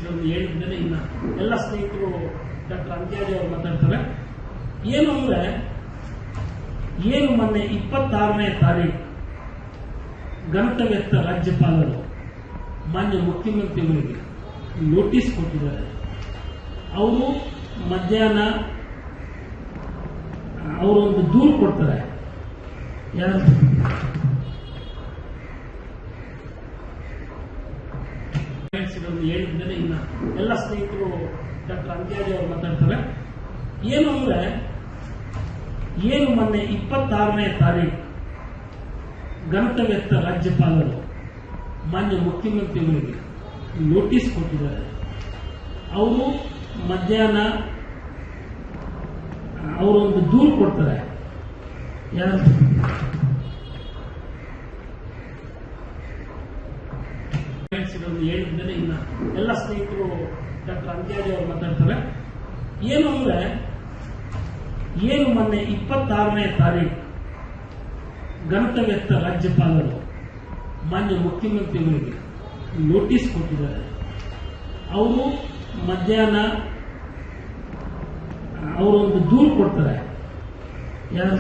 ಹೇಳಿದ್ಮೇಲೆ ಇನ್ನ ಎಲ್ಲ ಸ್ನೇಹಿತರು ಡಾಕ್ಟರ್ ಅಂತ್ಯಾಜಿ ಅವರು ಮಾತಾಡ್ತಾರೆ. ಏನು ಅಂದ್ರೆ ಮೊನ್ನೆ 26ನೇ ತಾರೀಕು ಗಣತವ್ಯಸ್ಥ ರಾಜ್ಯಪಾಲರು ಮಾನ್ಯ ಮುಖ್ಯಮಂತ್ರಿಗಳಿಗೆ ನೋಟಿಸ್ ಕೊಟ್ಟಿದ್ದಾರೆ. ಅವರು ಮಧ್ಯಾಹ್ನ ಅವರೊಂದು ದೂರು ಕೊಡ್ತಾರೆ. ಯಾರು ಹೇಳಿದ್ಮೇಲೆ ಇನ್ನ ಎಲ್ಲ ಸ್ನೇಹಿತರು ಡಾಕ್ಟರ್ ಅಂತ್ಯಾಜಿ ಅವರು ಮಾತಾಡ್ತಾರೆ. ಏನು ಅಂದ್ರೆ ಮೊನ್ನೆ 26ನೇ ತಾರೀಕು ಗಣತವ್ಯಸ್ಥ ರಾಜ್ಯಪಾಲರು ಮಾನ್ಯ ಮುಖ್ಯಮಂತ್ರಿಗಳಿಗೆ ನೋಟಿಸ್ ಕೊಟ್ಟಿದ್ದಾರೆ. ಅವರು ಮಧ್ಯಾಹ್ನ ಅವರೊಂದು ದೂರು ಕೊಡ್ತಾರೆ. ಯಾರು ಹೇಳಿದ್ಮೇಲೆ ಇನ್ನ ಎಲ್ಲ ಸ್ನೇಹಿತರು ಡಾಕ್ಟರ್ ಅಂತ್ಯಾಜಿ ಅವರು ಮಾತಾಡ್ತಾರೆ. ಏನು ಅಂದ್ರೆ ಮೊನ್ನೆ 26ನೇ ತಾರೀಕು ಗಣತವ್ಯಸ್ಥ ರಾಜ್ಯಪಾಲರು ಮಾನ್ಯ ಮುಖ್ಯಮಂತ್ರಿಗಳಿಗೆ ನೋಟಿಸ್ ಕೊಟ್ಟಿದ್ದಾರೆ. ಅವರು ಮಧ್ಯಾಹ್ನ ಅವರೊಂದು ದೂರು ಕೊಡ್ತಾರೆ. ಯಾರು